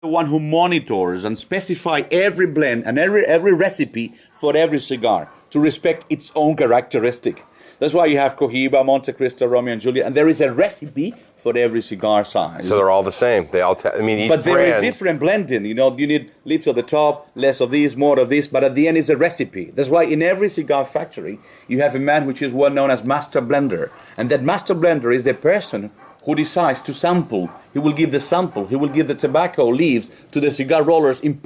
the one who monitors and specify every blend and every recipe for every cigar to respect its own characteristic. That's why you have Cohiba, Monte Cristo, Romeo and Juliet, and there is a recipe for every cigar size. So they're all the same. They all. Each but there brand... is different blending. You know, you need leaves at the top, less of this, more of this. But at the end, is a recipe. That's why in every cigar factory, you have a man which is well known as master blender, and that master blender is the person who decides to sample. He will give the sample. He will give the tobacco leaves to the cigar rollers in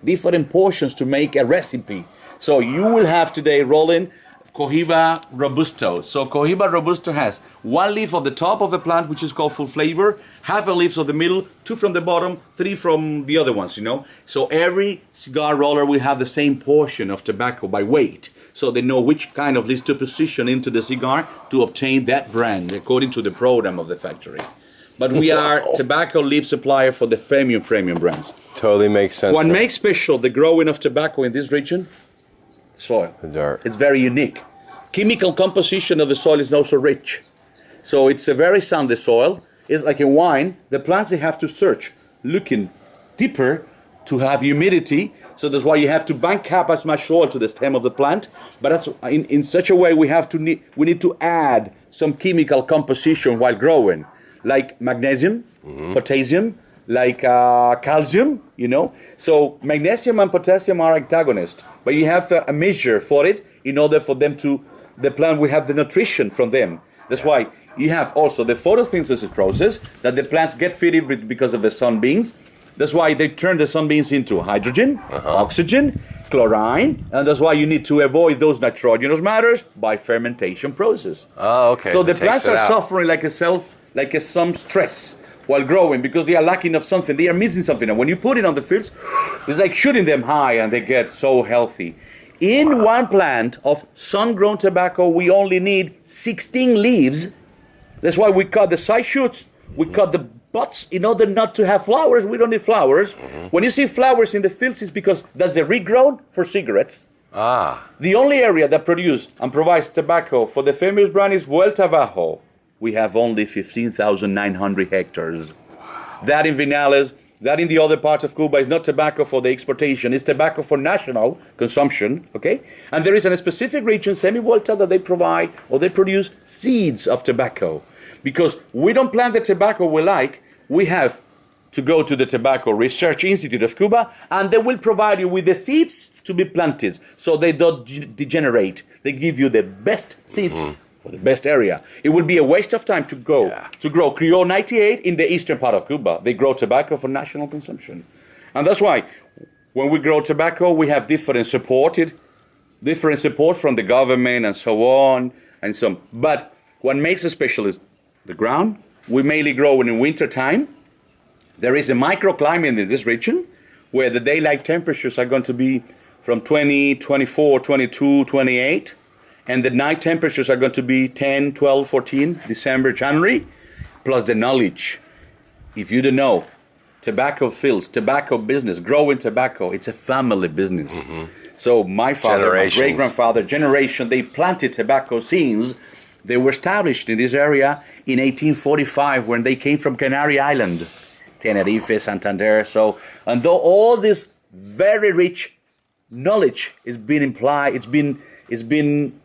different portions to make a recipe. So you will have today rolling Cohiba Robusto. So Cohiba Robusto has one leaf of the top of the plant, which is called full flavor, half a leaf of the middle, two from the bottom, three from the other ones, you know. So every cigar roller will have the same portion of tobacco by weight. So they know which kind of leaves to position into the cigar to obtain that brand according to the program of the factory. But we are tobacco leaf supplier for the premium brands. Totally makes sense. What makes special the growing of tobacco in this region? Soil. The dirt. It's very unique. Chemical composition of the soil is not so rich. So it's a very sandy soil. It's like in wine. The plants, they have to search, looking deeper to have humidity. So that's why you have to bank up as much soil to the stem of the plant. But that's in such a way we need to add some chemical composition while growing, like magnesium, potassium, like calcium, you know. So magnesium and potassium are antagonists, but you have a measure for it in order for them to, the plant will have the nutrition from them. That's why you have also the photosynthesis process that the plants get fed with because of the sunbeams. That's why they turn the sunbeams into hydrogen, oxygen, chlorine, and that's why you need to avoid those nitrogenous matters by fermentation process. Oh, okay. So the plants are suffering like some stress while growing because they are lacking of something. They are missing something. And when you put it on the fields, it's like shooting them high and they get so healthy. In one plant of sun-grown tobacco, we only need 16 leaves. That's why we cut the side shoots. We cut the butts in order not to have flowers. We don't need flowers. When you see flowers in the fields, it's because that's a regrown for cigarettes. The only area that produces and provides tobacco for the famous brand is Vuelta Bajo. We have only 15,900 hectares. That in Vinales, that in the other parts of Cuba is not tobacco for the exportation, it's tobacco for national consumption, okay? And there is a specific region, Semi-Vuelta, that they provide or they produce seeds of tobacco. Because we don't plant the tobacco we like, we have to go to the Tobacco Research Institute of Cuba, and they will provide you with the seeds to be planted so they don't degenerate. They give you the best seeds for the best area. It would be a waste of time to grow Criollo 98 in the eastern part of Cuba. They grow tobacco for national consumption. And that's why when we grow tobacco, we have different support from the government and so on. But what makes it special is the ground. We mainly grow in winter time. There is a microclimate in this region where the daylight temperatures are going to be from 20, 24, 22, 28. And the night temperatures are going to be 10, 12, 14, December, January, plus the knowledge. If you don't know, tobacco fields, tobacco business, growing tobacco, it's a family business. So my father, my great-grandfather, generation, they planted tobacco seeds. They were established in this area in 1845 when they came from Canary Island, Tenerife, Santander. So, and though all this very rich knowledge is being implied, it's been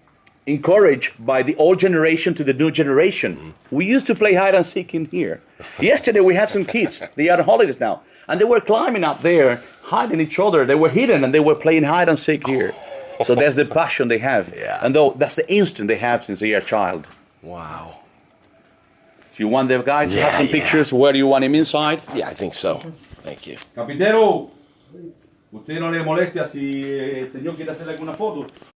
encouraged by the old generation to the new generation. We used to play hide and seek in here. Yesterday we had some kids, they are on holidays now, and they were climbing up there, hiding each other. They were hidden and they were playing hide and seek here. So that's the passion they have. And though that's the instinct they have since they are a child. Wow. So you want the guys to have some pictures? Where do you want him inside? Yeah, I think so. Thank you. Capitero, ¿usted no le molesta si el señor quiere hacer alguna foto?